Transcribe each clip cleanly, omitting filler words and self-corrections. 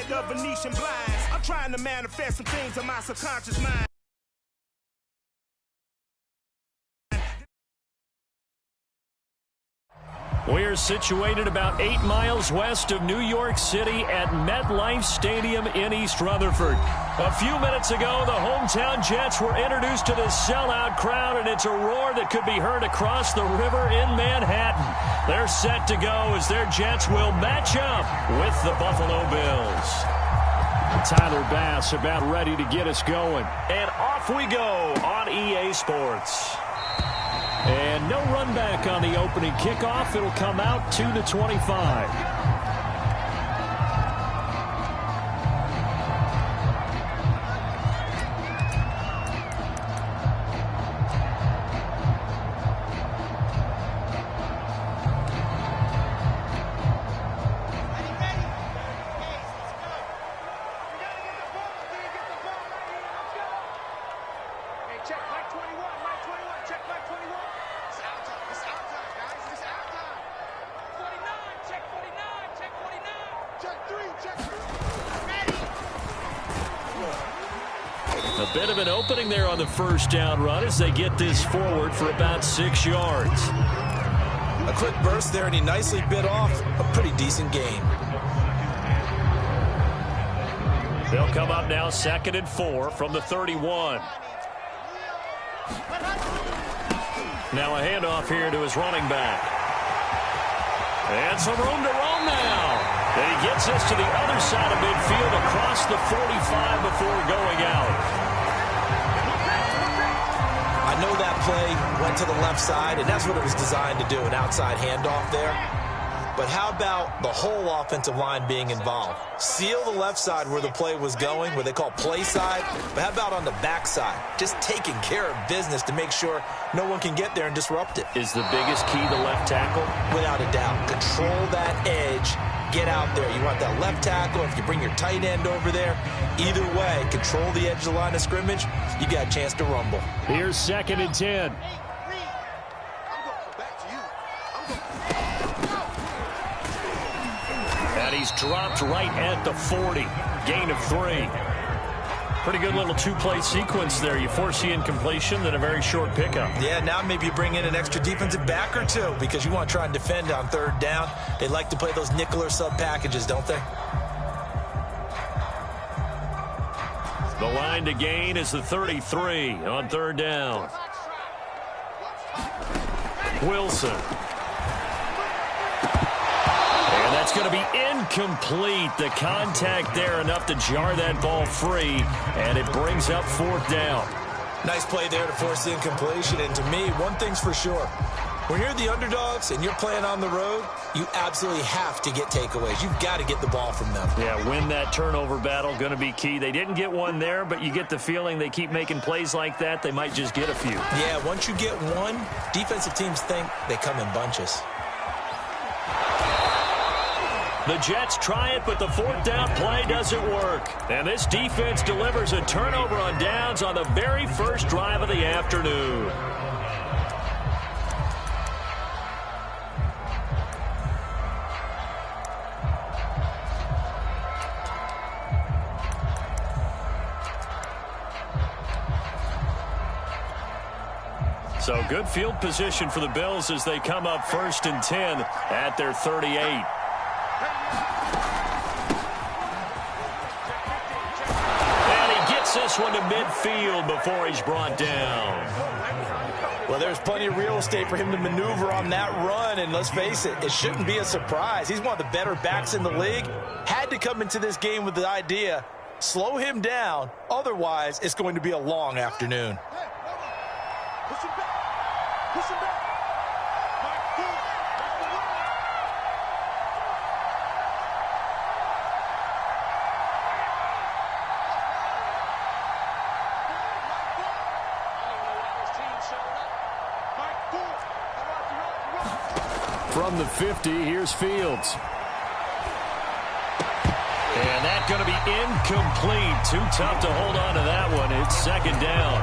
the Venetian blinds. I'm trying to manifest some things in my subconscious mind. We're situated about 8 miles west of New York City at MetLife Stadium in East Rutherford. A few minutes ago, the hometown Jets were introduced to this sellout crowd, and it's a roar that could be heard across the river in Manhattan. They're set to go as their Jets will match up with the Buffalo Bills. Tyler Bass about ready to get us going. And off we go on EA Sports. And no run back on the opening kickoff. It'll come out 2-25. A bit of an opening there on the first down run as they get this forward for about 6 yards. A quick burst there, and he nicely bit off a pretty decent gain. They'll come up now 2nd and 4 from the 31. Now a handoff here to his running back. And some room to roam now. And he gets us to the other side of midfield across the 45 before going out. I know that play went to the left side, and that's what it was designed to do, an outside handoff there. But how about the whole offensive line being involved? Seal the left side where the play was going, what they call play side. But how about on the back side? Just taking care of business to make sure no one can get there and disrupt it. Is the biggest key the left tackle? Without a doubt. Control that edge. Get out there. You want that left tackle. If you bring your tight end over there, either way, control the edge of the line of scrimmage, you got a chance to rumble. Here's 2nd and 10. And he's dropped right at the 40. Gain of 3. Pretty good little two-play sequence there. You force the incompletion, then a very short pickup. Yeah, now maybe you bring in an extra defensive back or two because you want to try and defend on 3rd down. They like to play those nickel or sub packages, don't they? The line to gain is the 33 on 3rd down. Wilson. And that's going to be incomplete. The contact there enough to jar that ball free, and it brings up 4th down. Nice play there to force the incompletion, and to me, one thing's for sure. When you're the underdogs and you're playing on the road, you absolutely have to get takeaways. You've got to get the ball from them. Yeah, win that turnover battle, going to be key. They didn't get one there, but you get the feeling they keep making plays like that, they might just get a few. Yeah, once you get one, defensive teams think they come in bunches. The Jets try it, but the 4th down play doesn't work. And this defense delivers a turnover on downs on the very first drive of the afternoon. So good field position for the Bills as they come up 1st and 10 at their 38. This one to midfield before he's brought down. Well, there's plenty of real estate for him to maneuver on that run, and let's face it, it shouldn't be a surprise. He's one of the better backs in the league. Had to come into this game with the idea, slow him down, otherwise it's going to be a long afternoon. Push him back. Push him back. From the 50, here's Fields. And that's going to be incomplete. Too tough to hold on to that one. It's 2nd down.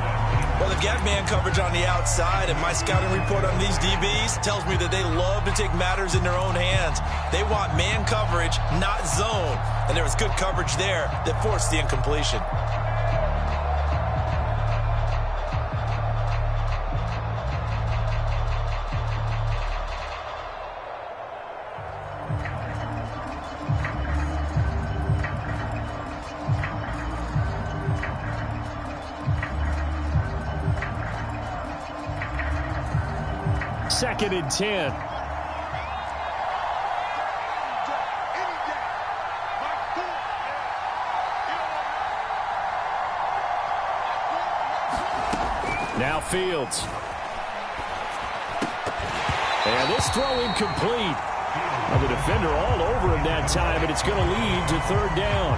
Well, they've got man coverage on the outside, and my scouting report on these DBs tells me that they love to take matters in their own hands. They want man coverage, not zone. And there was good coverage there that forced the incompletion. Second and 10. Now Fields. And this throw incomplete. Now the defender all over him that time, and it's going to lead to third down.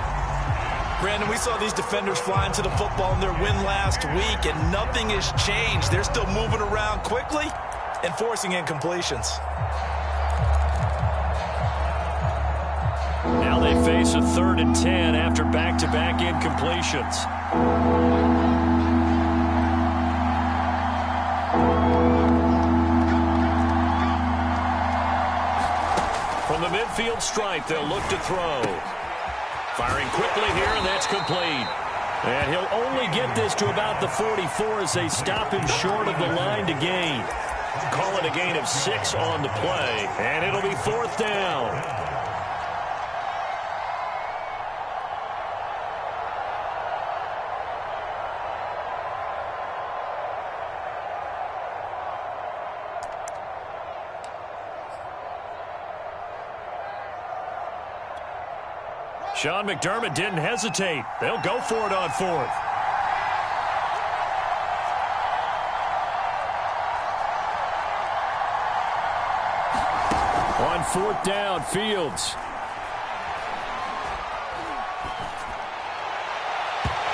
Brandon, we saw these defenders flying to the football in their win last week, and nothing has changed. They're still moving around quickly and forcing incompletions. Now they face a 3rd and 10 after back-to-back incompletions. From the midfield stripe, they'll look to throw. Firing quickly here, and that's complete. And he'll only get this to about the 44 as they stop him short of the line to gain. Call it a gain of 6 on the play, and it'll be 4th down. Sean McDermott didn't hesitate. They'll go for it on 4th. On 4th down, Fields.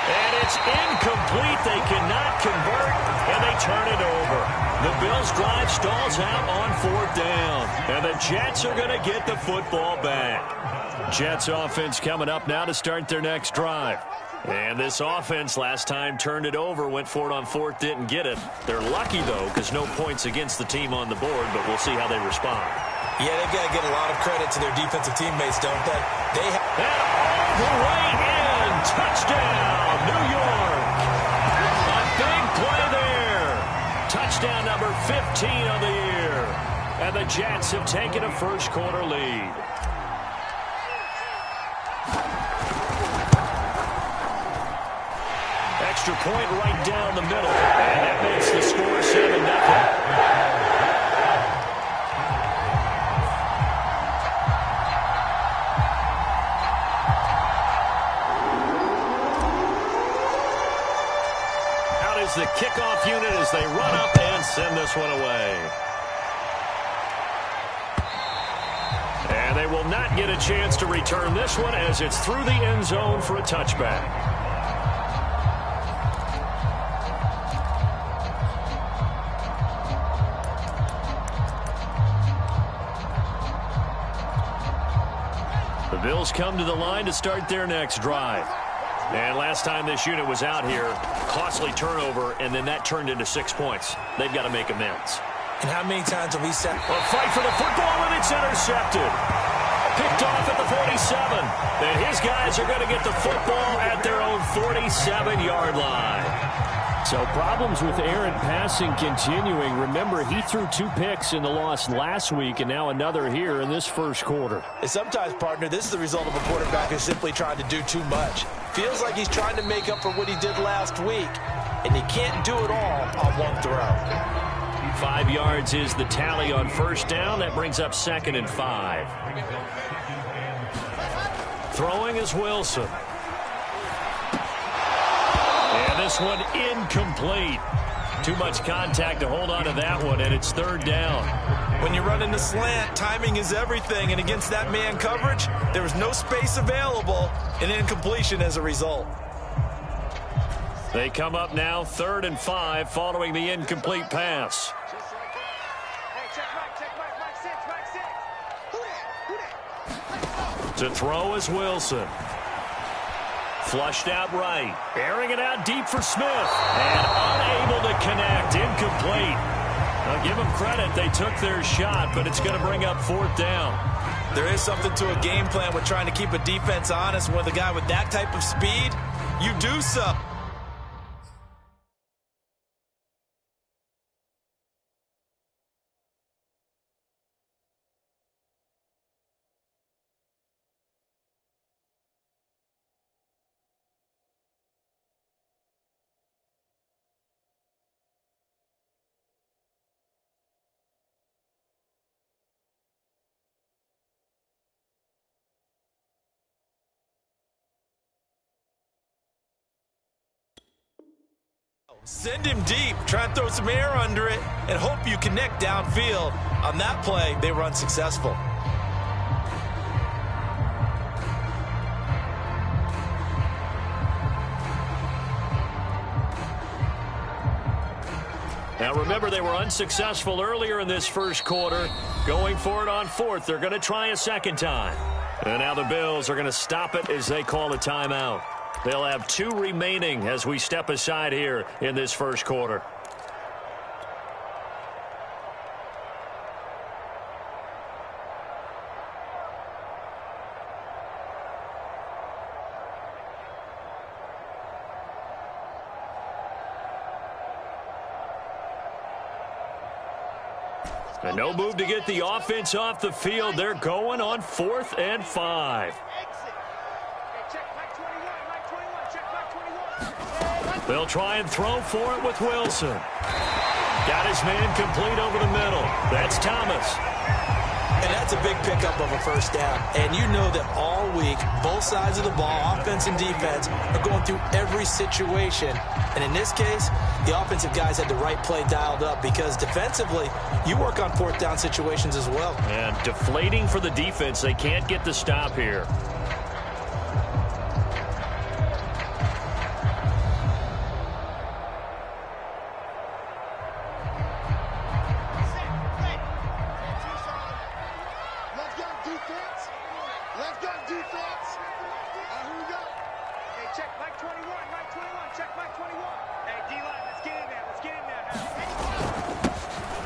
And it's incomplete. They cannot convert, and they turn it over. The Bills' drive stalls out on 4th down, and the Jets are going to get the football back. Jets offense coming up now to start their next drive. And this offense last time turned it over, went for it on 4th, didn't get it. They're lucky, though, because no points against the team on the board, but we'll see how they respond. Yeah, they've got to get a lot of credit to their defensive teammates, don't they? And all the way in. Touchdown, New York. A big play there. Touchdown number 15 of the year. And the Jets have taken a first-quarter lead. Extra point right down the middle. And that makes the score 7-0. The kickoff unit as they run up and send this one away. And they will not get a chance to return this one as it's through the end zone for a touchback. The Bills come to the line to start their next drive. And last time this unit was out here, costly turnover, and then that turned into 6 points. They've got to make amends. And how many times have we said... A fight for the football, and it's intercepted. Picked off at the 47. And his guys are going to get the football at their own 47-yard line. So problems with errant passing continuing. Remember, he threw 2 picks in the loss last week, and now another here in this first quarter. And sometimes, partner, this is the result of a quarterback who's simply trying to do too much. Feels like he's trying to make up for what he did last week, and he can't do it all on one throw. 5 yards is the tally on first down. That brings up 2nd and 5. Throwing is Wilson. And this one incomplete. Too much contact to hold on to that one, and it's 3rd down. When you run in the slant, timing is everything, and against that man coverage, there was no space available, and incompletion as a result. They come up now 3rd and 5 following the incomplete pass. To throw is Wilson. Flushed out right. Airing it out deep for Smith. And unable to connect. Incomplete. Now give them credit. They took their shot, but it's going to bring up 4th down. There is something to a game plan with trying to keep a defense honest. With a guy with that type of speed, you do so. Send him deep, try and throw some air under it, and hope you connect downfield. On that play, they were unsuccessful. Now remember, they were unsuccessful earlier in this first quarter. Going for it on 4th. They're going to try a second time. And now the Bills are going to stop it as they call a timeout. They'll have 2 remaining as we step aside here in this first quarter. And no move to get the offense off the field. They're going on 4th and 5. They'll try and throw for it with Wilson. Got his man complete over the middle. That's Thomas. And that's a big pickup of a first down. And you know that all week, both sides of the ball, offense and defense, are going through every situation. And in this case, the offensive guys had the right play dialed up because defensively, you work on 4th down situations as well. And deflating for the defense. They can't get the stop here.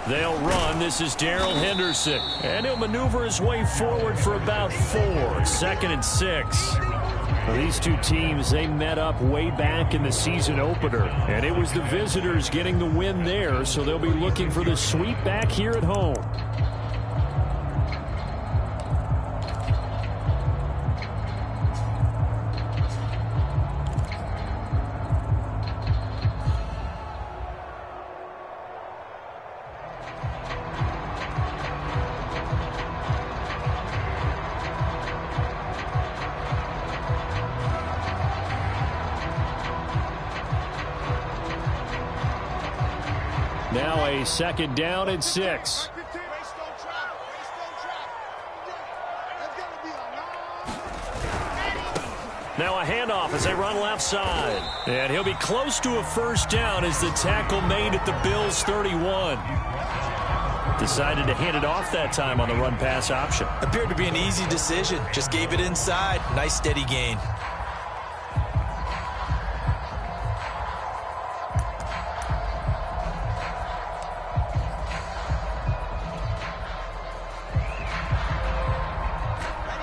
They'll run. This is Darrell Henderson. And he'll maneuver his way forward for about 4. 2nd and 6. Well, these two teams, they met up way back in the season opener. And it was the visitors getting the win there, so they'll be looking for the sweep back here at home. Now a 2nd down and 6. Now a handoff as they run left side. And he'll be close to a first down as the tackle made at the Bills' 31. Decided to hand it off that time on the run-pass option. Appeared to be an easy decision. Just gave it inside. Nice steady gain.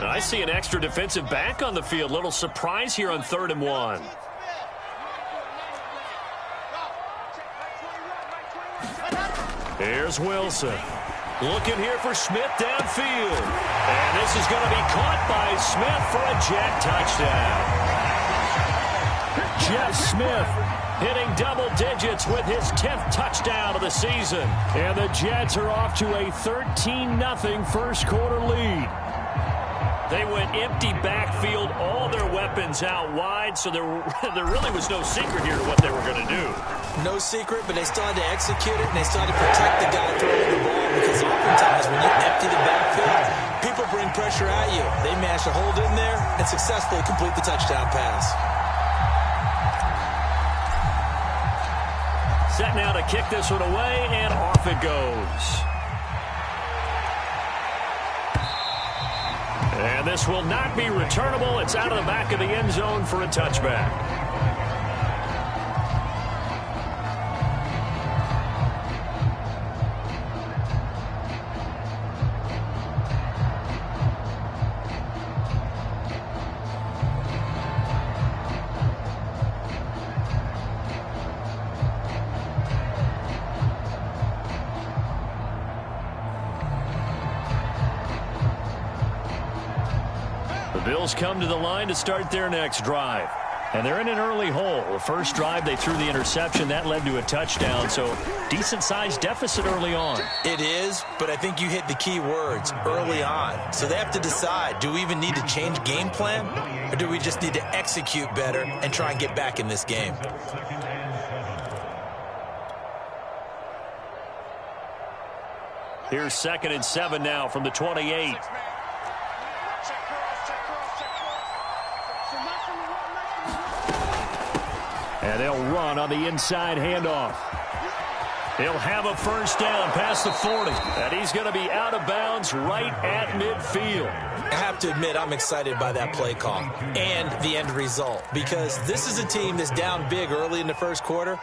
I see an extra defensive back on the field. Little surprise here on 3rd and 1. Here's Wilson. Looking here for Smith downfield. And this is going to be caught by Smith for a Jet touchdown. Jeff Smith hitting double digits with his 10th touchdown of the season. And the Jets are off to a 13-0 first quarter lead. They went empty backfield, all their weapons out wide, so there really was no secret here to what they were going to do. No secret, but they still had to execute it, and they still had to protect the guy throwing the ball because oftentimes when you empty the backfield, people bring pressure at you. They managed to hold in there and successfully complete the touchdown pass. Set now to kick this one away, and off it goes. And this will not be returnable. It's out of the back of the end zone for a touchback. Bills come to the line to start their next drive. And they're in an early hole. The first drive, they threw the interception. That led to a touchdown. So decent-sized deficit early on. It is, but I think you hit the key words, early on. So they have to decide, do we even need to change game plan? Or do we just need to execute better and try and get back in this game? Here's 2nd and 7 now from the 28. And they'll run on the inside handoff. He'll have a first down past the 40. And he's going to be out of bounds right at midfield. I have to admit, I'm excited by that play call and the end result, because this is a team that's down big early in the first quarter,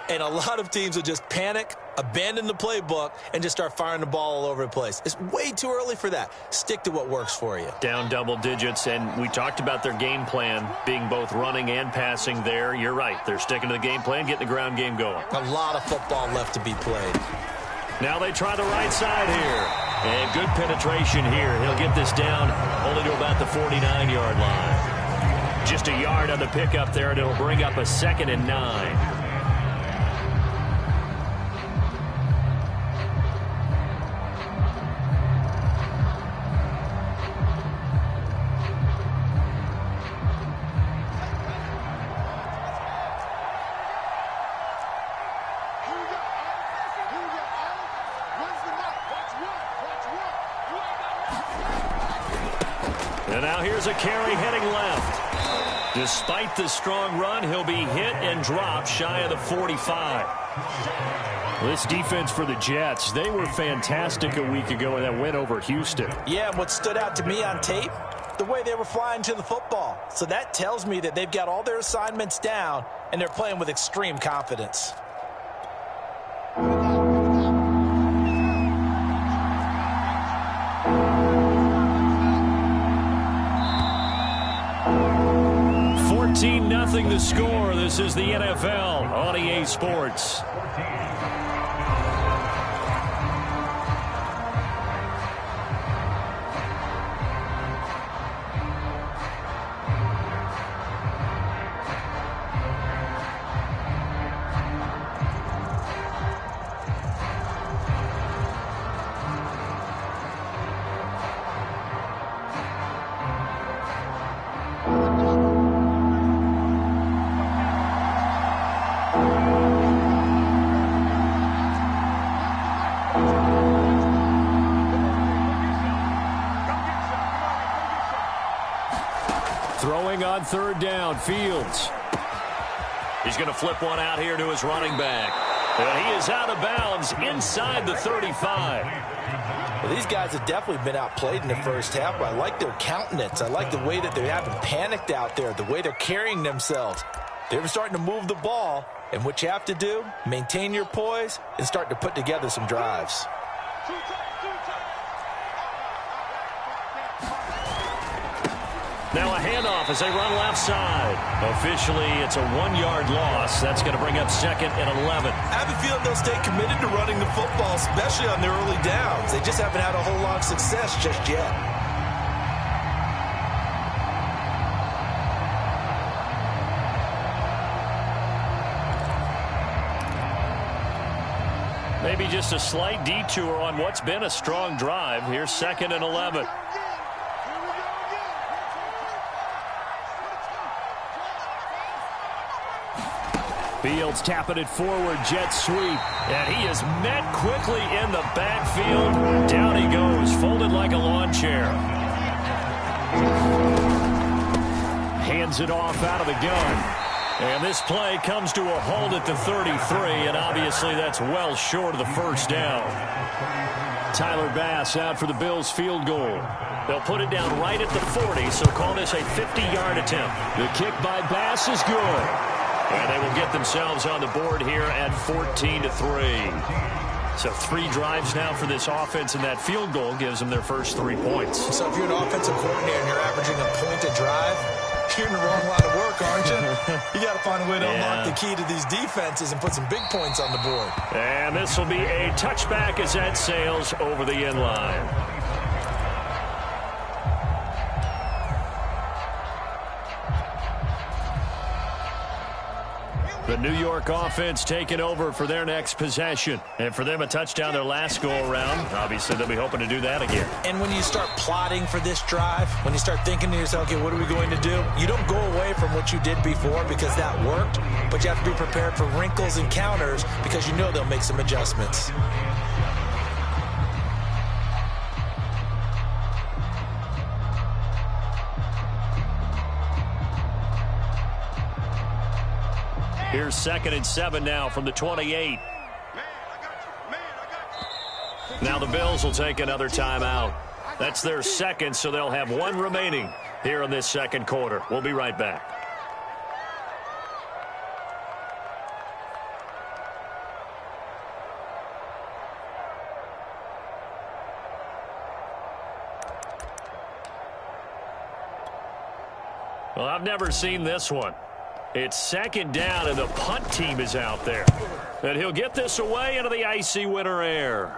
and a lot of teams will just panic, abandon the playbook, and just start firing the ball all over the place. It's way too early for that. Stick to what works for you. Down double digits, and we talked about their game plan being both running and passing there. You're right. They're sticking to the game plan, getting the ground game going. A lot of football left to be played. Now they try the right side here. And good penetration here. He'll get this down only to about the 49-yard line. Just a yard on the pickup there, and it'll bring up a 2nd and 9. And now here's a carry heading left. Despite the strong run, he'll be hit and dropped shy of the 45. This defense for the Jets, they were fantastic a week ago in that win over Houston. Yeah, and what stood out to me on tape, the way they were flying to the football. So that tells me that they've got all their assignments down, and they're playing with extreme confidence. Nothing the score. This is the NFL on EA Sports. Throwing on 3rd down, Fields. He's going to flip one out here to his running back. And he is out of bounds inside the 35. Well, these guys have definitely been outplayed in the first half, but I like their countenance. I like the way that they haven't panicked out there, the way they're carrying themselves. They're starting to move the ball, and what you have to do, maintain your poise and start to put together some drives. Now a handoff as they run left side. Officially, it's a 1-yard loss. That's going to bring up 2nd and 11. I have a feeling they'll stay committed to running the football, especially on their early downs. They just haven't had a whole lot of success just yet. Maybe just a slight detour on what's been a strong drive. Here's 2nd and 11. Fields tapping it forward, jet sweep. And he is met quickly in the backfield. Down he goes, folded like a lawn chair. Hands it off out of the gun. And this play comes to a halt at the 33, and obviously that's well short of the first down. Tyler Bass out for the Bills field goal. They'll put it down right at the 40, so call this a 50-yard attempt. The kick by Bass is good. And they will get themselves on the board here at 14-3. So 3 drives now for this offense, and that field goal gives them their first 3 points. So if you're an offensive coordinator and you're averaging a point a drive, you're in the wrong line of work, aren't you? You got to find a way to unlock the key to these defenses and put some big points on the board. And this will be a touchback as that sails over the end line. The New York offense taking over for their next possession. And for them, a touchdown their last go-around. Obviously, they'll be hoping to do that again. And when you start plotting for this drive, when you start thinking to yourself, okay, what are we going to do? You don't go away from what you did before because that worked, but you have to be prepared for wrinkles and counters because you know they'll make some adjustments. Here's 2nd and 7 now from the 28. Now the Bills will take another timeout. That's their second, so they'll have 1 remaining here in this second quarter. We'll be right back. Well, I've never seen this one. It's 2nd down, and the punt team is out there. And he'll get this away into the icy winter air.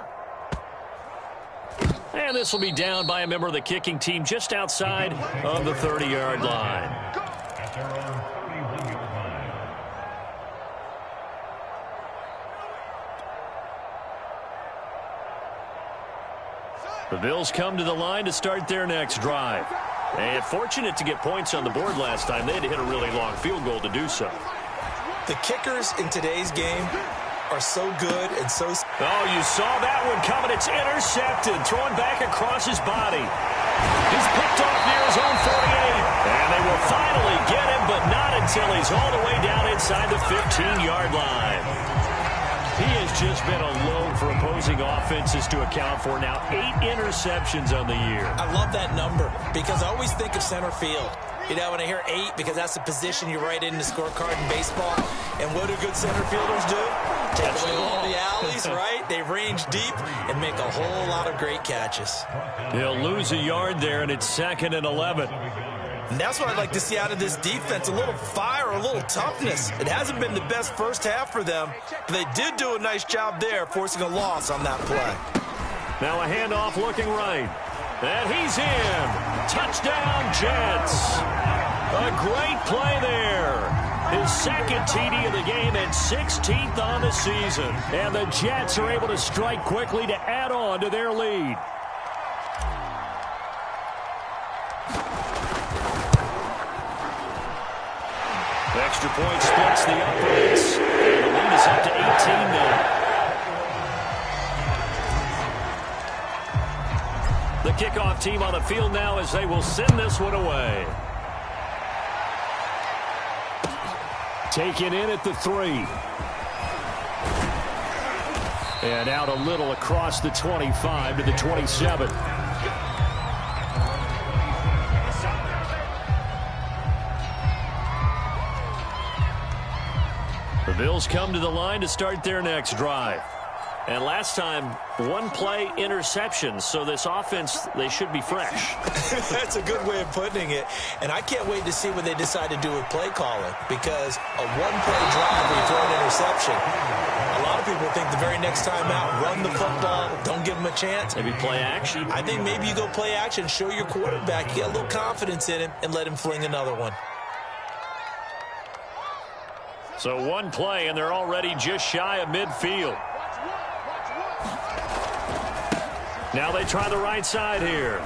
And this will be down by a member of the kicking team just outside of the 30-yard line. The Bills come to the line to start their next drive. And fortunate to get points on the board last time. They had to hit a really long field goal to do so. The kickers in today's game are so good and so... Oh, you saw that one coming. It's intercepted. Thrown back across his body. He's picked off near his own 48. And they will finally get him, but not until he's all the way down inside the 15-yard line. He has just been a load for opposing offenses to account for. Now 8 interceptions on the year. I love that number because I always think of center field. You know, when I hear 8, because that's the position you write in the scorecard in baseball. And what do good center fielders do? Take away all the alleys, right? They range deep and make a whole lot of great catches. He'll lose a yard there, and it's 2nd and 11. And that's what I'd like to see out of this defense, a little fire, a little toughness. It hasn't been the best first half for them, but they did do a nice job there, forcing a loss on that play. Now a handoff looking right. And he's in. Touchdown, Jets. A great play there. His 2nd TD of the game and 16th on the season. And the Jets are able to strike quickly to add on to their lead. Extra point splits the uprights. And the lead is up to 18 now. The kickoff team on the field now as they will send this one away. Taken in at the 3. And out a little across the 25 to the 27. The Bills come to the line to start their next drive. And last time, 1 play interception, so this offense, they should be fresh. That's a good way of putting it. And I can't wait to see what they decide to do with play calling, because a 1-play drive where you throw an interception, a lot of people think the very next time out, run the football, don't give them a chance. Maybe play action. I think maybe you go play action, show your quarterback, you get a little confidence in him, and let him fling another one. So 1 play, and they're already just shy of midfield. Now they try the right side here.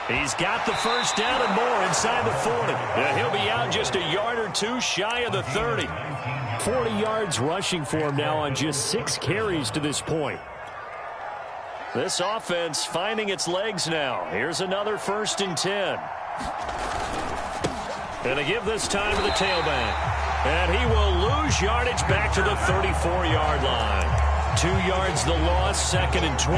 He's got the first down and more inside the 40. And he'll be out just a yard or 2 shy of the 30. 40 yards rushing for him now on just 6 carries to this point. This offense finding its legs now. Here's another 1st and 10. And they give this time to the tailback. And he will lose yardage back to the 34-yard line. 2 yards the loss, 2nd and 12.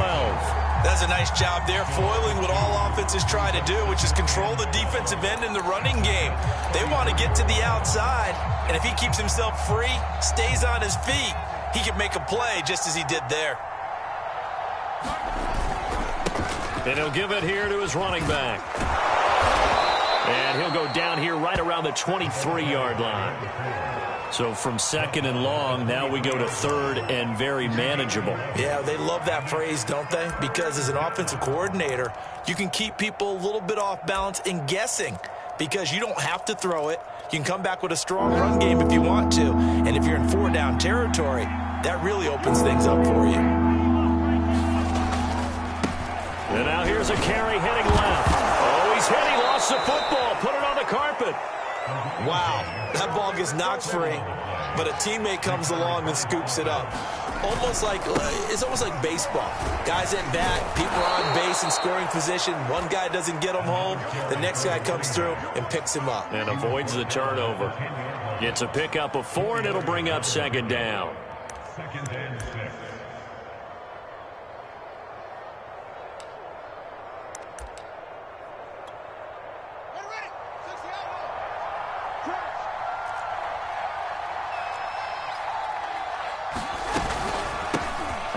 That's a nice job there, foiling what all offenses try to do, which is control the defensive end in the running game. They want to get to the outside, and if he keeps himself free, stays on his feet, he can make a play just as he did there. And he'll give it here to his running back. And he'll go down here right around the 23-yard line. So from 2nd and long, now we go to 3rd and very manageable. Yeah, they love that phrase, don't they? Because as an offensive coordinator, you can keep people a little bit off balance and guessing because you don't have to throw it. You can come back with a strong run game if you want to. And if you're in 4-down territory, that really opens things up for you. And now here's a carry heading left. Oh, he's hit. He lost the football. Put it on the carpet. Wow, that ball gets knocked free, but a teammate comes along and scoops it up. It's almost like baseball. Guys at bat, people are on base in scoring position. One guy doesn't get him home. The next guy comes through and picks him up. And avoids the turnover. Gets a pickup of 4, and it'll bring up 2nd down. 2nd and 6.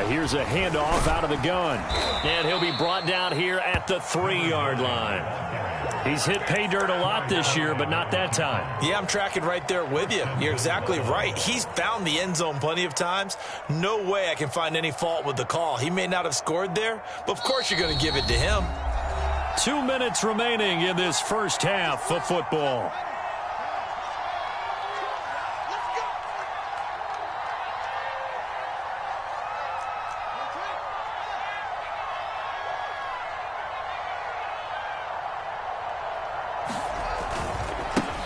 Here's a handoff out of the gun. And he'll be brought down here at the 3-yard line. He's hit pay dirt a lot this year, but not that time. Yeah, I'm tracking right there with you. You're exactly right. He's found the end zone plenty of times. No way I can find any fault with the call. He may not have scored there, but of course you're going to give it to him. 2 minutes remaining in this first half of football.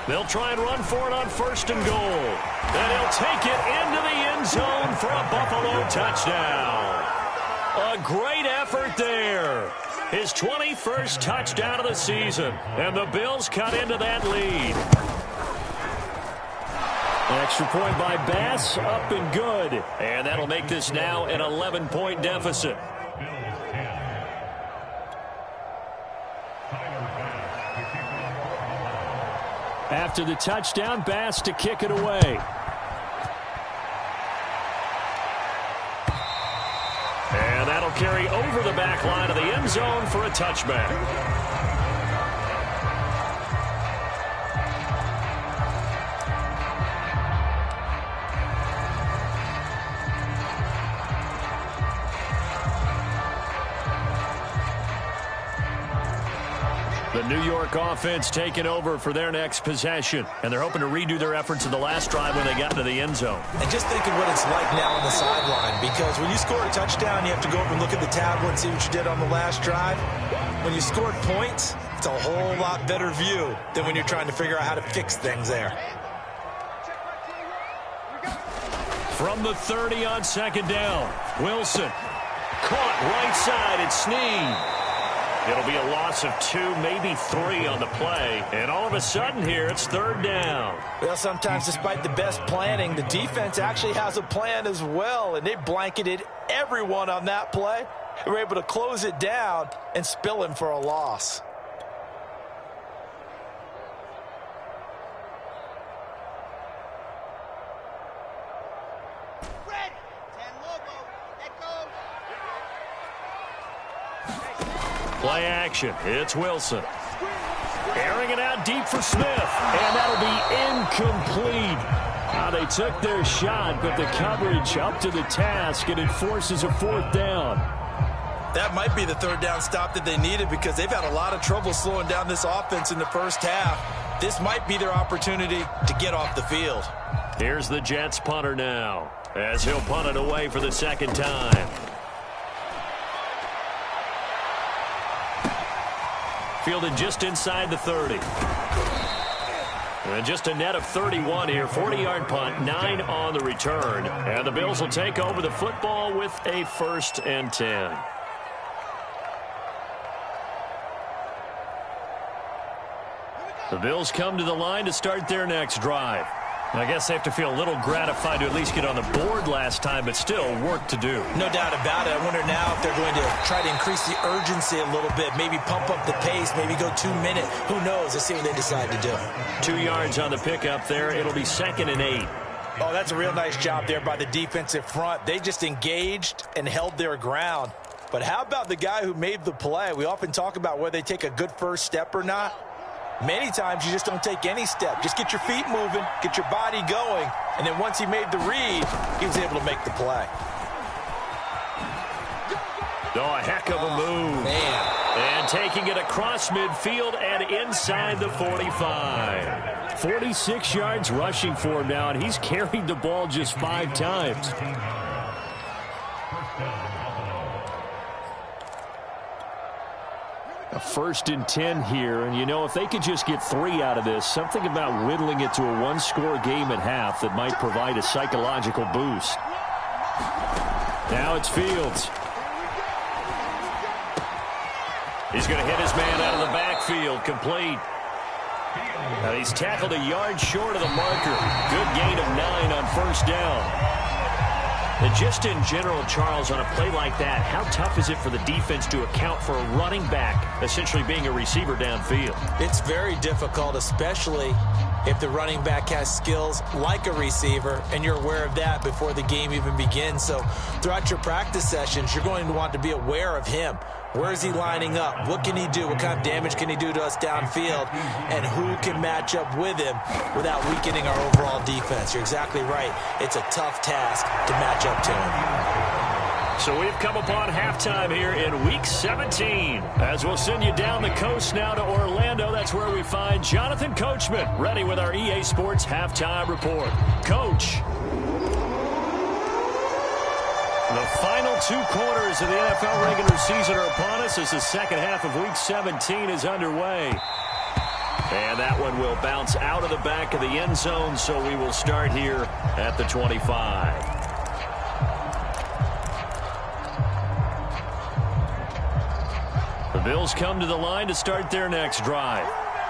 They'll try and run for it on 1st and goal. And he'll take it into the end zone for a Buffalo touchdown. A great effort there. His 21st touchdown of the season. And the Bills cut into that lead. Extra point by Bass, up and good. And that'll make this now an 11-point deficit. After the touchdown, Bass to kick it away. And that'll carry over the back line of the end zone for a touchback. The New York offense taking over for their next possession. And they're hoping to redo their efforts in the last drive when they got into the end zone. And just think of what it's like now on the sideline. Because when you score a touchdown, you have to go over and look at the tablet and see what you did on the last drive. When you scored points, it's a whole lot better view than when you're trying to figure out how to fix things there. From the 30 on 2nd down, Wilson. Caught right side, it's Snead. It'll be a loss of 2, maybe 3 on the play. And all of a sudden here, it's 3rd down. Well, sometimes despite the best planning, the defense actually has a plan as well. And they blanketed everyone on that play. They were able to close it down and spill him for a loss. Play action. It's Wilson. Airing it out deep for Smith. And that'll be incomplete. They took their shot, but the coverage up to the task, and it forces a 4th down. That might be the 3rd down stop that they needed because they've had a lot of trouble slowing down this offense in the first half. This might be their opportunity to get off the field. Here's the Jets punter now as he'll punt it away for the 2nd time. Fielded just inside the 30. And just a net of 31 here. 40-yard punt, 9 on the return. And the Bills will take over the football with a 1st and 10. The Bills come to the line to start their next drive. I guess they have to feel a little gratified to at least get on the board last time, but still work to do. No doubt about it. I wonder now if they're going to try to increase the urgency a little bit, maybe pump up the pace, maybe go 2 minutes. Who knows? Let's see what they decide to do. 2 yards on the pickup there. It'll be 2nd and 8. Oh, that's a real nice job there by the defensive front. They just engaged and held their ground. But how about the guy who made the play? We often talk about whether they take a good first step or not. Many times you just don't take any step. Just get your feet moving, get your body going, and then once he made the read, he was able to make the play. Oh, a heck of a move. Man. And taking it across midfield and inside the 45. 46 yards rushing for him now, and he's carried the ball just 5 times. A 1st and 10 here, and you know, if they could just get 3 out of this, something about whittling it to a 1-score game at half that might provide a psychological boost. Now it's Fields. He's going to hit his man out of the backfield, complete. Now he's tackled a yard short of the marker. Good gain of 9 on 1st down. And just in general, Charles, on a play like that, how tough is it for the defense to account for a running back essentially being a receiver downfield? It's very difficult, especially if the running back has skills like a receiver, and you're aware of that before the game even begins. So throughout your practice sessions, you're going to want to be aware of him. Where is he lining up? What can he do? What kind of damage can he do to us downfield? And who can match up with him without weakening our overall defense? You're exactly right. It's a tough task to match up to him. So we've come upon halftime here in Week 17. As we'll send you down the coast now to Orlando, that's where we find Jonathan Coachman, ready with our EA Sports Halftime Report. Coach. The final 2 quarters of the NFL regular season are upon us as the second half of Week 17 is underway. And that one will bounce out of the back of the end zone, so we will start here at the 25. The Bills come to the line to start their next drive.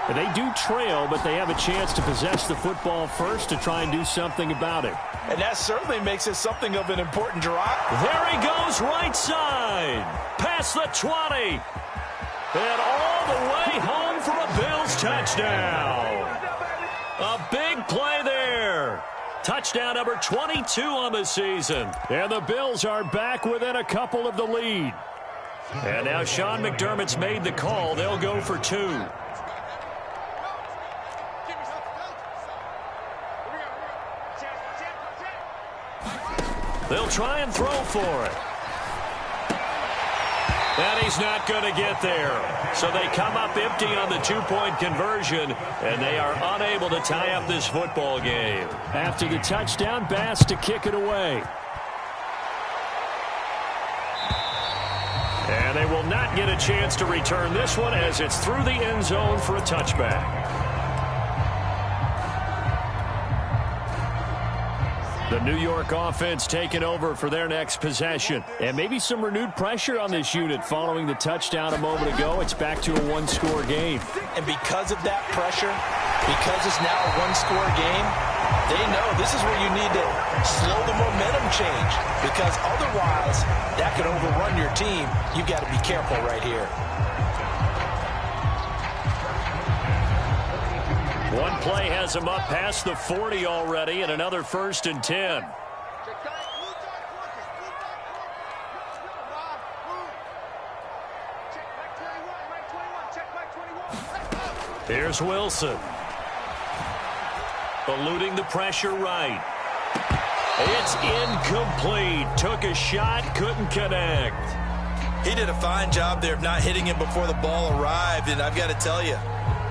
They do trail, but they have a chance to possess the football first to try and do something about it. And that certainly makes it something of an important drive. There he goes, right side. Past the 20. And all the way home for a Bills touchdown. A big play there. Touchdown number 22 on the season. And the Bills are back within a couple of the lead. And now Sean McDermott's made the call. They'll go for 2. They'll try and throw for it. And he's not going to get there. So they come up empty on the 2-point conversion, and they are unable to tie up this football game. After the touchdown, Bass to kick it away. And they will not get a chance to return this one as it's through the end zone for a touchback. The New York offense taking over for their next possession. And maybe some renewed pressure on this unit following the touchdown a moment ago. It's back to a 1-score game. And because of that pressure, because it's now a 1-score game, they know this is where you need to slow the momentum change. Because otherwise, that could overrun your team. You've got to be careful right here. One play has him up past the 40 already, and another 1st and 10. Here's Wilson. Eluding the pressure right. It's incomplete. Took a shot, couldn't connect. He did a fine job there of not hitting him before the ball arrived, and I've got to tell you,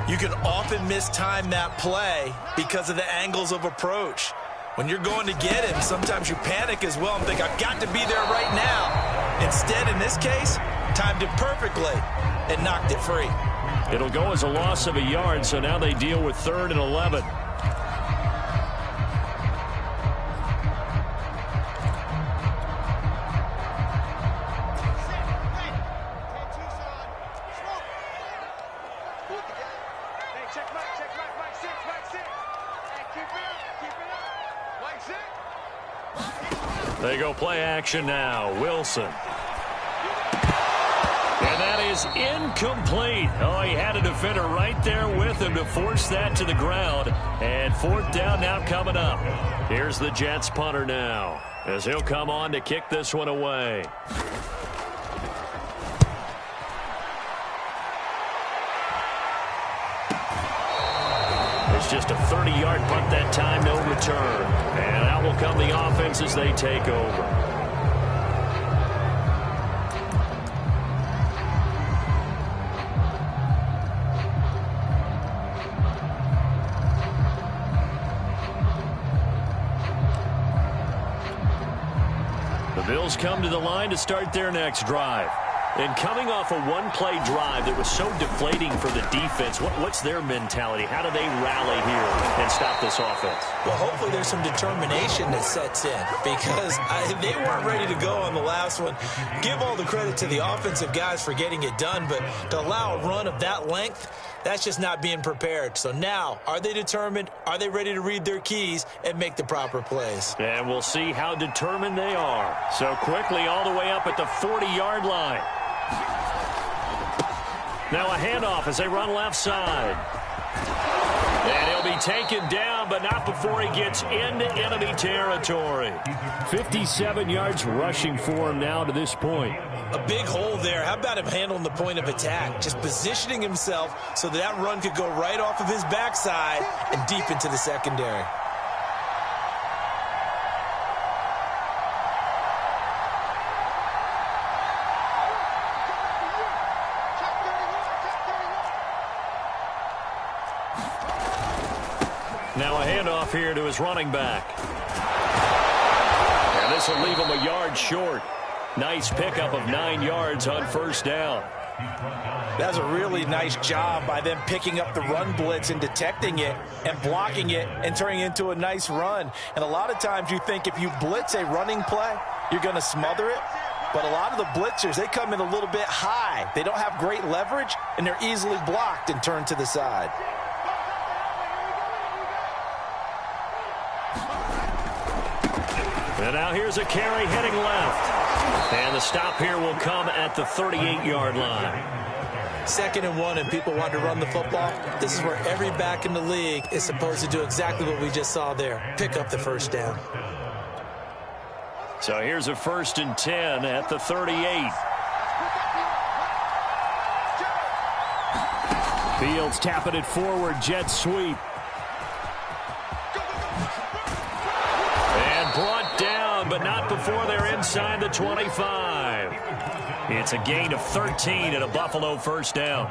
you can often mistime that play because of the angles of approach. When you're going to get him, sometimes you panic as well and think, I've got to be there right now. Instead, in this case, timed it perfectly and knocked it free. It'll go as a loss of a yard, so now they deal with 3rd and 11. They go play action now. Wilson. And that is incomplete. Oh, he had a defender right there with him to force that to the ground. And fourth down now coming up. Here's the Jets punter now, as he'll come on to kick this one away. It's just a 30-yard punt that time, no return. And out will come the offense as they take over. The Bills come to the line to start their next drive. And coming off a one-play drive that was so deflating for the defense, what's their mentality? How do they rally here and stop this offense? Well, hopefully there's some determination that sets in, because they weren't ready to go on the last one. Give all the credit to the offensive guys for getting it done, but to allow a run of that length, that's just not being prepared. So now, are they determined? Are they ready to read their keys and make the proper plays? And we'll see how determined they are. So quickly all the way up at the 40-yard line. Now a handoff as they run left side. And he'll be taken down, but not before he gets into enemy territory. 57 yards rushing for him now to this point. A big hole there. How about him handling the point of attack? Just positioning himself so that run could go right off of his backside and deep into the secondary. Now a handoff here to his running back. And this will leave him a yard short. Nice pickup of 9 yards on first down. That's a really nice job by them picking up the run blitz and detecting it and blocking it and turning it into a nice run. And a lot of times you think if you blitz a running play, you're going to smother it. But a lot of the blitzers, they come in a little bit high. They don't have great leverage, and they're easily blocked and turned to the side. And now here's a carry heading left. And the stop here will come at the 38-yard line. 2nd and 1, and people want to run the football. This is where every back in the league is supposed to do exactly what we just saw there. Pick up the first down. So here's a 1st and 10 at the 38. Fields tapping it forward. Jet sweep. And brought down, but not before they're inside the 25. It's a gain of 13 and a Buffalo first down.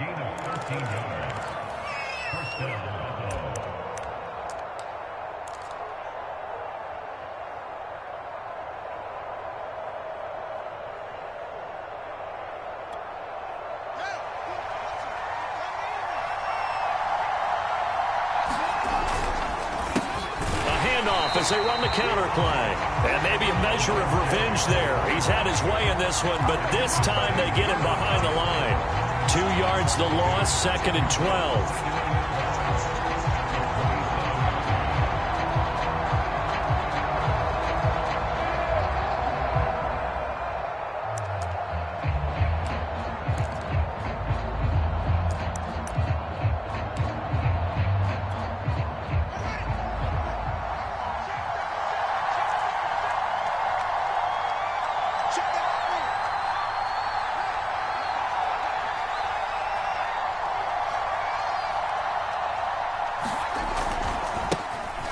As they run the counter play. And maybe a measure of revenge there. He's had his way in this one, but this time they get him behind the line. 2 yards the loss, 2nd and 12.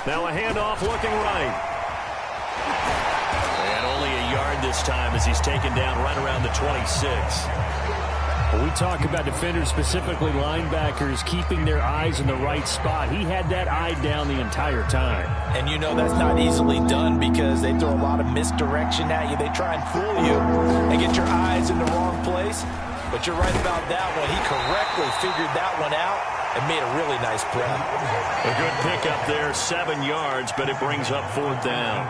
Now a handoff looking right. And only a yard this time as he's taken down right around the 26. When we talk about defenders, specifically linebackers, keeping their eyes in the right spot. He had that eye down the entire time. And you know that's not easily done because they throw a lot of misdirection at you. They try and fool you and get your eyes in the wrong place. But you're right about that one. He correctly figured that one out and made a really nice play. A good pickup there, 7 yards, but it brings up 4th down.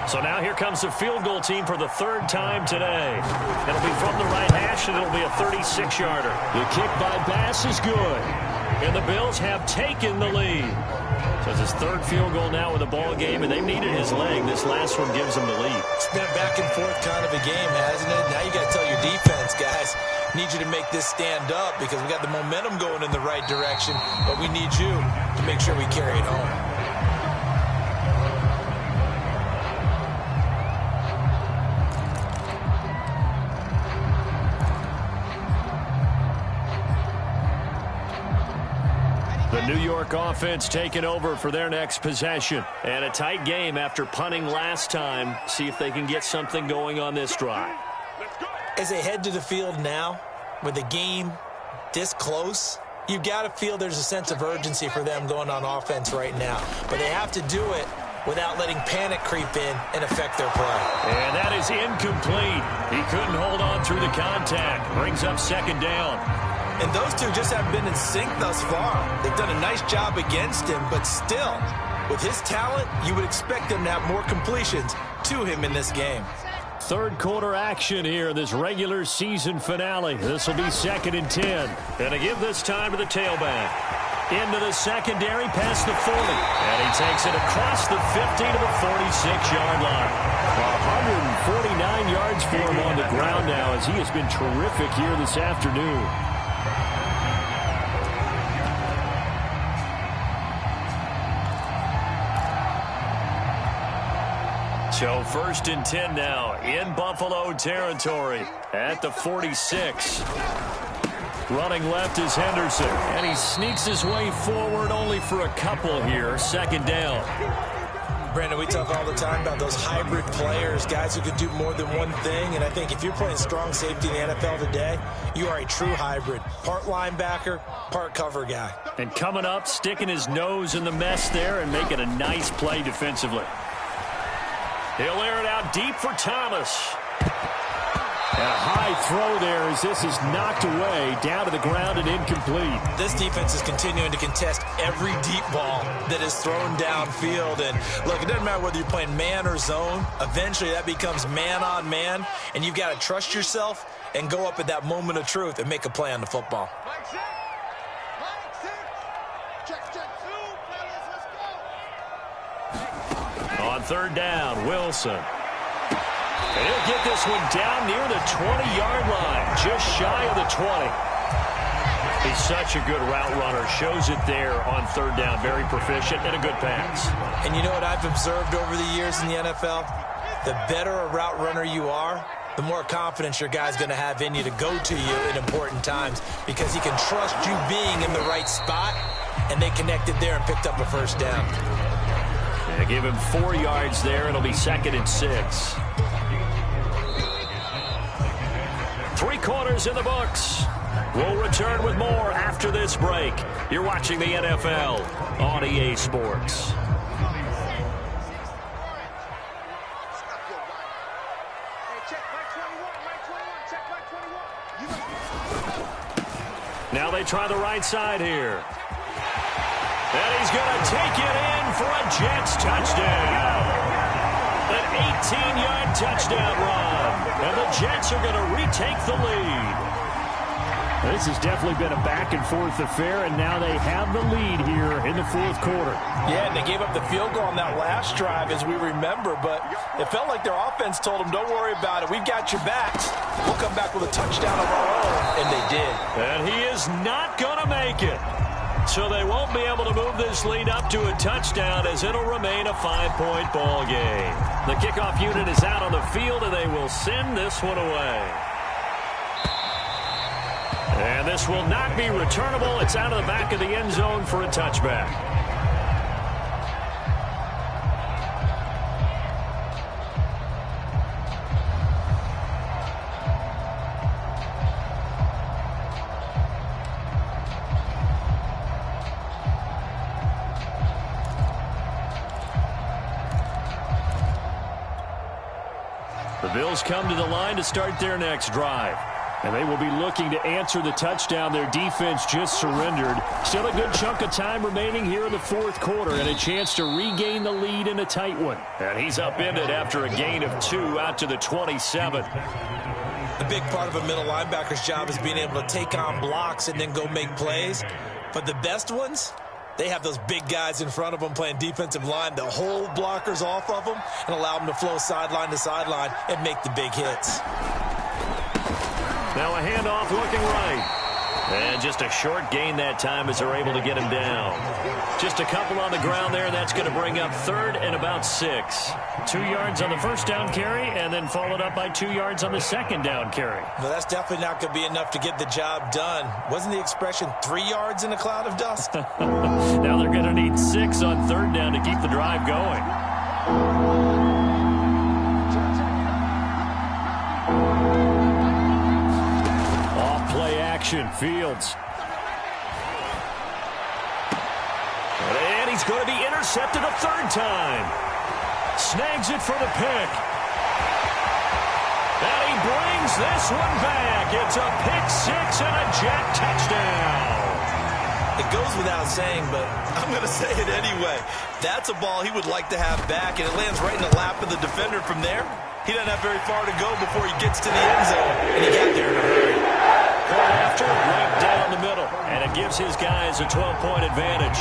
So now here comes the field goal team for the 3rd time today. It'll be from the right hash, and it'll be a 36-yarder. The kick by Bass is good, and the Bills have taken the lead. That's his third field goal now in the ball game, and they've needed his leg. This last one gives them the lead. It's been a back and forth kind of a game, hasn't it? Now you got to tell your defense, guys, need you to make this stand up because we got the momentum going in the right direction, but we need you to make sure we carry it home. The New York offense taking over for their next possession. And a tight game after punting last time. See if they can get something going on this drive. As they head to the field now, with the game this close, you've got to feel there's a sense of urgency for them going on offense right now. But they have to do it without letting panic creep in and affect their play. And that is incomplete. He couldn't hold on through the contact. Brings up second down. And those two just haven't been in sync thus far. They've done a nice job against him, but still, with his talent, you would expect them to have more completions to him in this game. Third quarter action here in this regular season finale. This will be 2nd and 10. And to give this time to the tailback. Into the secondary, past the 40. And he takes it across the 50 to the 46-yard line. 149 yards for him on the ground now as he has been terrific here this afternoon. So 1st and 10 now in Buffalo territory at the 46. Running left is Henderson, and he sneaks his way forward only for a couple here. 2nd down. Brandon, we talk all the time about those hybrid players, guys who can do more than one thing, and I think if you're playing strong safety in the NFL today, you are a true hybrid. Part linebacker, part cover guy. And coming up, sticking his nose in the mess there and making a nice play defensively. He'll air it out deep for Thomas. And a high throw there as this is knocked away, down to the ground and incomplete. This defense is continuing to contest every deep ball that is thrown downfield. And look, it doesn't matter whether you're playing man or zone. Eventually that becomes man on man, and you've got to trust yourself and go up at that moment of truth and make a play on the football. On 3rd down, Wilson. And he'll get this one down near the 20-yard line, just shy of the 20. He's such a good route runner. Shows it there on 3rd down. Very proficient and a good pass. And you know what I've observed over the years in the NFL? The better a route runner you are, the more confidence your guy's going to have in you to go to you in important times because he can trust you being in the right spot, and they connected there and picked up a 1st down. They give him 4 yards there. It'll be 2nd and 6. 3 quarters in the books. We'll return with more after this break. You're watching the NFL on EA Sports. Now they try the right side here. And he's going to take it in for a Jets touchdown. An 18-yard touchdown run. And the Jets are going to retake the lead. This has definitely been a back-and-forth affair, and now they have the lead here in the 4th quarter. Yeah, and they gave up the field goal on that last drive, as we remember, but it felt like their offense told them, don't worry about it. We've got your backs. We'll come back with a touchdown of our own, and they did. And he is not going to make it. So they won't be able to move this lead up to a touchdown as it'll remain a 5-point ball game. The kickoff unit is out on the field, and they will send this one away. And this will not be returnable. It's out of the back of the end zone for a touchback. The Bills come to the line to start their next drive. And they will be looking to answer the touchdown their defense just surrendered. Still a good chunk of time remaining here in the 4th quarter and a chance to regain the lead in a tight one. And he's upended after a gain of 2 out to the 27. The big part of a middle linebacker's job is being able to take on blocks and then go make plays. But the best ones, They have those big guys in front of them playing defensive line. They'll hold blockers off of them and allow them to flow sideline to sideline and make the big hits. Now a handoff looking right. And just a short gain that time as they're able to get him down. Just a couple on the ground there. That's going to bring up 3rd and about 6. 2 yards on the first down carry, and then followed up by 2 yards on the second down carry. Well, that's definitely not going to be enough to get the job done. Wasn't the expression 3 yards in a cloud of dust? Now they're going to need 6 on 3rd down to keep the drive going. Fields. And he's going to be intercepted a 3rd time. Snags it for the pick. And he brings this one back. It's a pick 6 and a Jet touchdown. It goes without saying, but I'm going to say it anyway. That's a ball he would like to have back, and it lands right in the lap of the defender from there. He doesn't have very far to go before he gets to the end zone, and he got there in a hurry. After right down the middle, and it gives his guys a 12-point advantage.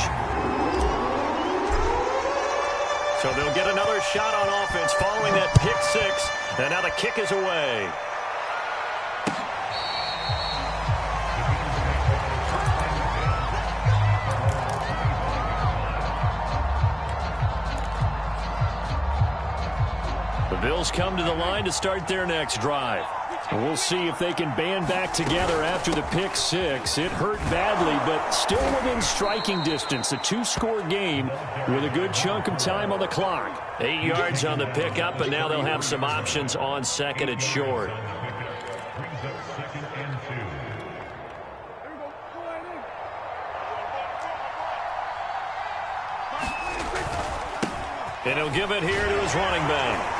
So they'll get another shot on offense following that pick 6, and now the kick is away. The Bills come to the line to start their next drive. We'll see if they can band back together after the pick 6. It hurt badly, but still within striking distance. A 2-score game with a good chunk of time on the clock. 8 yards on the pickup, and now they'll have some options on 2nd and short. And he'll give it here to his running back.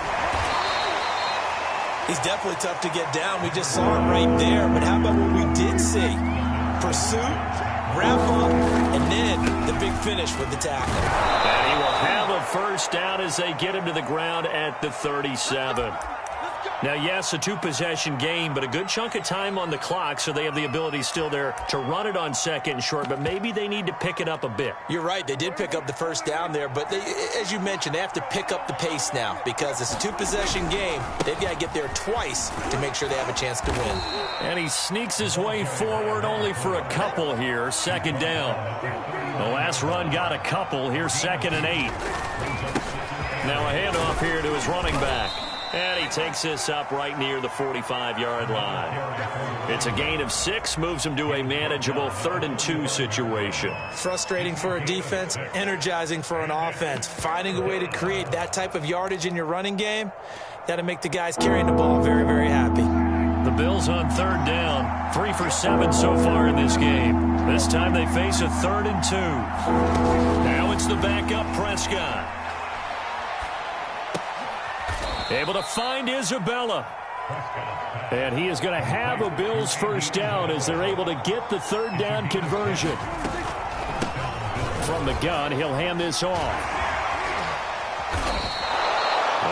He's definitely tough to get down. We just saw it right there. But how about what we did see? Pursuit, wrap up, and then the big finish with the tackle. And he will have a first down as they get him to the ground at the 37. Now, yes, a 2-possession game, but a good chunk of time on the clock, so they have the ability still there to run it on 2nd and short, but maybe they need to pick it up a bit. You're right. They did pick up the first down there, but they, as you mentioned, they have to pick up the pace now because it's a 2-possession game. They've got to get there twice to make sure they have a chance to win. And he sneaks his way forward only for a couple here, 2nd down. The last run got a couple. Here's 2nd and 8. Now a handoff here to his running back. And he takes this up right near the 45-yard line. It's a gain of 6, moves him to a manageable 3rd and 2 situation. Frustrating for a defense, energizing for an offense. Finding a way to create that type of yardage in your running game, that'll make the guys carrying the ball very, very happy. The Bills on 3rd down, 3 for 7 so far in this game. This time they face a 3rd and 2. Now it's the backup Prescott. Able to find Isabella. And he is going to have a Bills first down as they're able to get the 3rd down conversion. From the gun, he'll hand this off.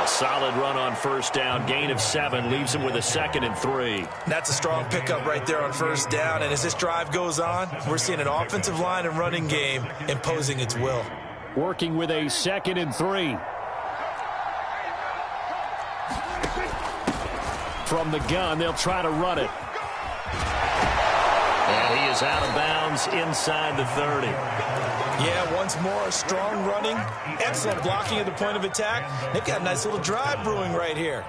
A solid run on first down. Gain of 7 leaves him with a 2nd and 3. That's a strong pickup right there on first down. And as this drive goes on, we're seeing an offensive line and running game imposing its will. Working with a 2nd and 3. From the gun, they'll try to run it. And he is out of bounds inside the 30. Yeah, once more, strong running, excellent blocking at the point of attack. They've got a nice little drive brewing right here.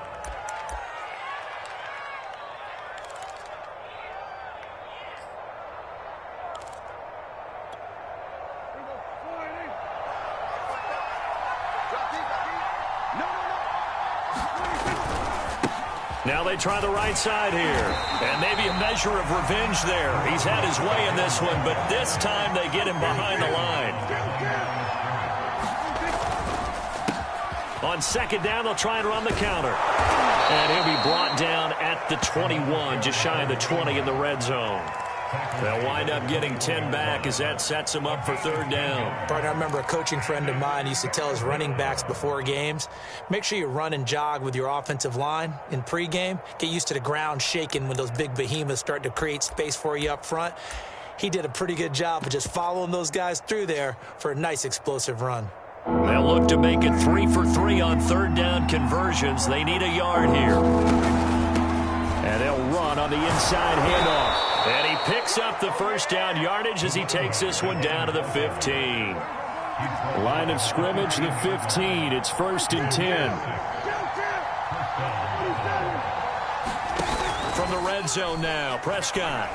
Now they try the right side here. And maybe a measure of revenge there. He's had his way in this one, but this time they get him behind the line. On 2nd down, they'll try and run the counter. And he'll be brought down at the 21, just shy of the 20 in the red zone. They'll wind up getting 10 back as that sets them up for 3rd down. Partner, I remember a coaching friend of mine used to tell his running backs before games, make sure you run and jog with your offensive line in pregame. Get used to the ground shaking when those big behemoths start to create space for you up front. he did a pretty good job of just following those guys through there for a nice explosive run. They'll look to make it 3 for 3 on third down conversions. They need a yard here. And they'll run on the inside handoff. And he picks up the first down yardage as he takes this one down to the 15. Line of scrimmage, the 15. It's 1st and 10. From the red zone now, Prescott.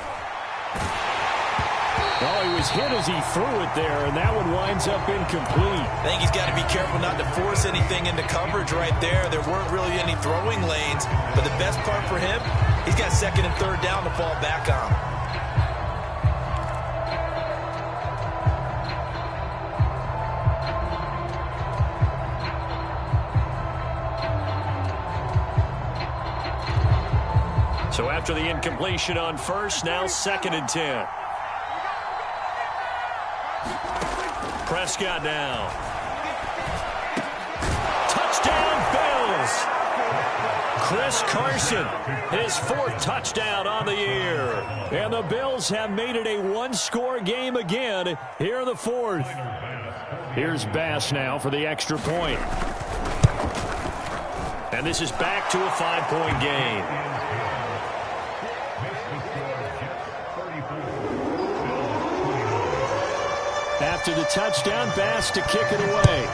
Oh, he was hit as he threw it there, and that one winds up incomplete. I think he's got to be careful not to force anything into coverage right there. There weren't really any throwing lanes, but the best part for him, he's got 2nd and 3rd down to fall back on. So after the incompletion on first, now 2nd and 10. Prescott now. Touchdown, Bills. Chris Carson, his 4th touchdown on the year. And the Bills have made it a one-score game again here in the 4th. Here's Bass now for the extra point. And this is back to a 5-point game. After the touchdown, Bass to kick it away.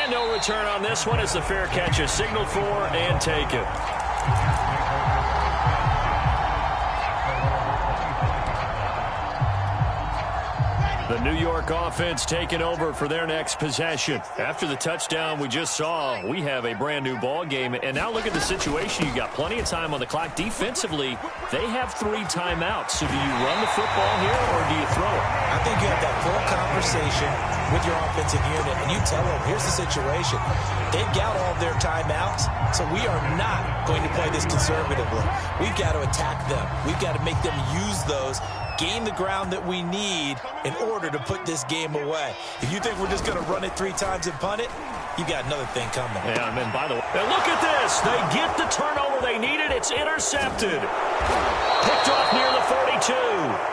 And no return on this one as the fair catch is signaled for and taken. The New York offense taking over for their next possession. After the touchdown we just saw, we have a brand new ball game. And now look at the situation. You got plenty of time on the clock. Defensively, they have 3 timeouts. So do you run the football here or do you throw it? I think you have that full conversation with your offensive unit, and you tell them, here's the situation. They've got all their timeouts, so we are not going to play this conservatively. We've got to attack them. We've got to make them use those, gain the ground that we need in order to put this game away. If you think we're just going to run it 3 times and punt it, you got another thing coming. Yeah, I mean, by the way, now look at this. They get the turnover they needed. It's intercepted. Picked off near the 42.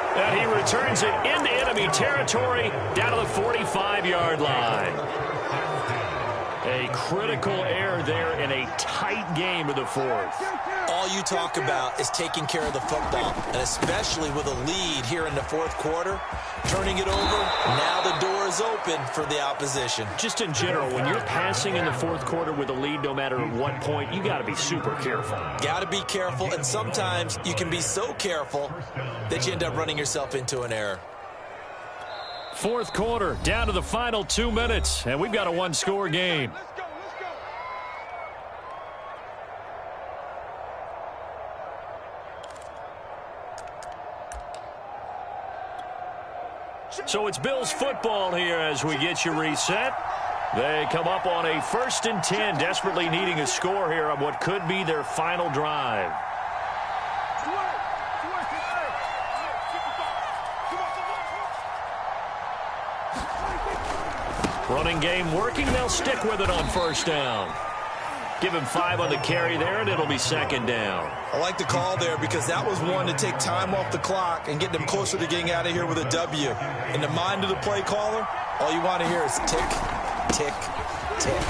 And he returns it into enemy territory down to the 45-yard line. A critical error there in a tight game of the 4th. All you talk about is taking care of the football, and especially with a lead here in the 4th quarter, turning it over, now the door is open for the opposition. Just in general, when you're passing in the 4th quarter with a lead, no matter what point, you got to be super careful. Got to be careful, and sometimes you can be so careful that you end up running yourself into an error. 4th quarter, down to the final 2 minutes, and we've got a one-score game. So it's Bills football here as we get you reset. They come up on a 1st and 10, desperately needing a score here on what could be their final drive. Running game working. They'll stick with it on 1st down. Give him 5 on the carry there, and it'll be 2nd down. I like the call there because that was one to take time off the clock and get them closer to getting out of here with a W. In the mind of the play caller, all you want to hear is tick, tick, tick.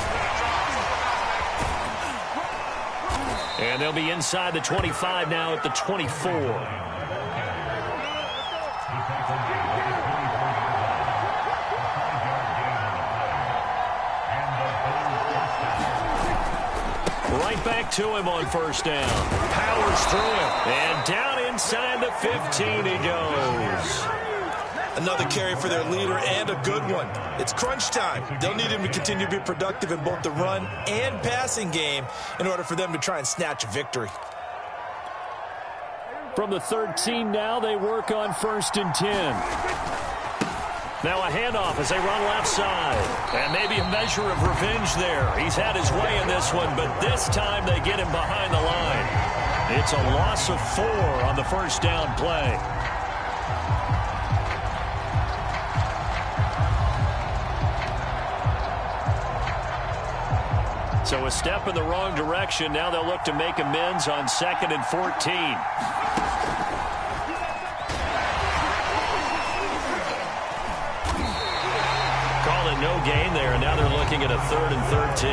And they'll be inside the 25 now at the 24. Right back to him on 1st down. Powers through it. And down inside the 15 he goes. Another carry for their leader and a good one. It's crunch time. They'll need him to continue to be productive in both the run and passing game in order for them to try and snatch a victory. From the 13 now, they work on 1st and 10. Now a handoff as they run left side. And maybe a measure of revenge there. He's had his way in this one, but this time they get him behind the line. It's a loss of 4 on the 1st down play. So a step in the wrong direction. Now they'll look to make amends on 2nd and 14. Call it no gain there, and now they're looking at a 3rd and 13.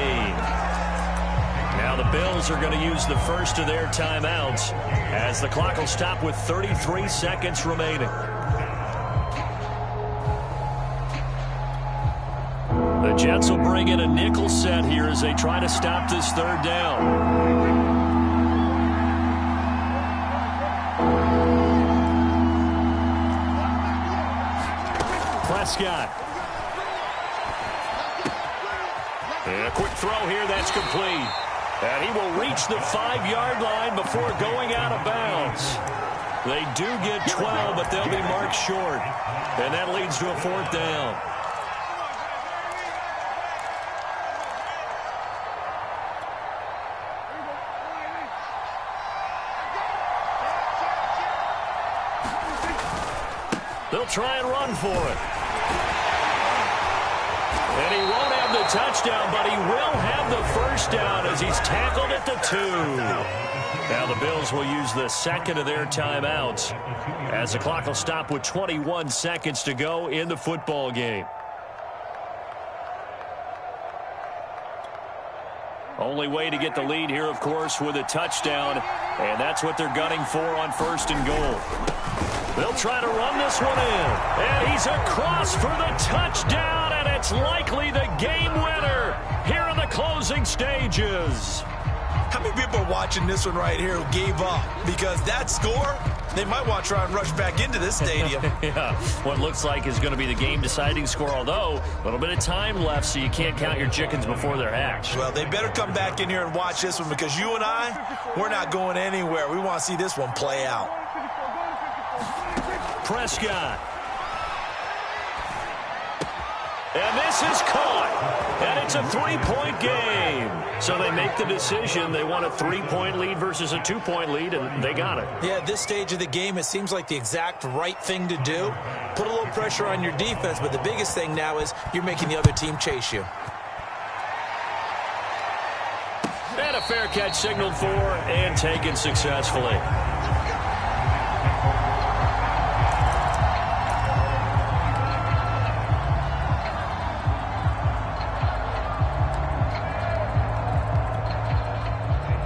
Now the Bills are going to use the first of their timeouts as the clock will stop with 33 seconds remaining. The Jets will bring in a nickel set here as they try to stop this 3rd down. Prescott. And a quick throw here, that's complete. And he will reach the 5-yard line before going out of bounds. They do get 12, but they'll be marked short. And that leads to a 4th down. They'll try and run for it. And he won't have the touchdown, but he will have the 1st down as he's tackled at the 2. Now the Bills will use the 2nd of their timeouts as the clock will stop with 21 seconds to go in the football game. Only way to get the lead here, of course, with a touchdown, and that's what they're gunning for on 1st and goal. They'll try to run this one in, and he's across for the touchdown, and it's likely the game winner here in the closing stages. How many people are watching this one right here who gave up? Because that score, they might want to try and rush back into this stadium. Yeah, what looks like is going to be the game-deciding score, although a little bit of time left, so you can't count your chickens before they're hatched. Well, they better come back in here and watch this one because you and I, we're not going anywhere. We want to see this one play out. Prescott. And this is caught. And it's a 3-point game. So they make the decision. They want a 3-point lead versus a 2-point lead, and they got it. Yeah, at this stage of the game, it seems like the exact right thing to do. Put a little pressure on your defense, but the biggest thing now is you're making the other team chase you. And a fair catch signaled for and taken successfully.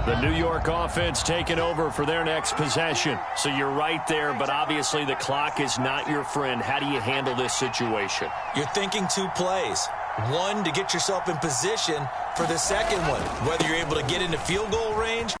The New York offense taking over for their next possession. So you're right there, but obviously the clock is not your friend. How do you handle this situation? You're thinking 2 plays. One, to get yourself in position for the second one. Whether you're able to get into field goal range,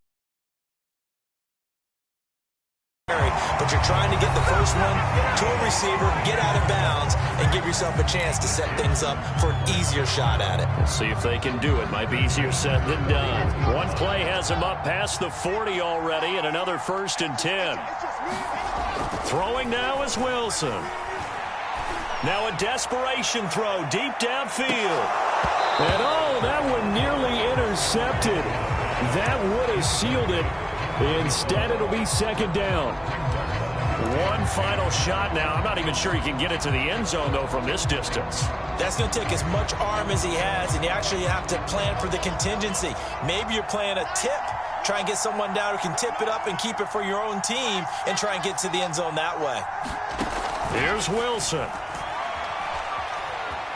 but you're trying to get the first one to a receiver, get out of bounds, and give yourself a chance to set things up for an easier shot at it. We'll see if they can do it. Might be easier said than done. One play has him up past the 40 already, and another 1st and 10. Throwing now is Wilson. Now a desperation throw deep downfield. And oh, that one nearly intercepted. That would have sealed it. Instead, it'll be 2nd down. One final shot now. I'm not even sure he can get it to the end zone, though, from this distance. That's going to take as much arm as he has, and you actually have to plan for the contingency. Maybe you're playing a tip. Try and get someone down who can tip it up and keep it for your own team and try and get to the end zone that way. Here's Wilson.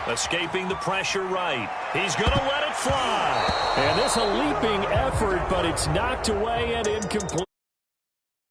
Escaping the pressure right. He's going to let it fly. And this a leaping effort, but it's knocked away and incomplete.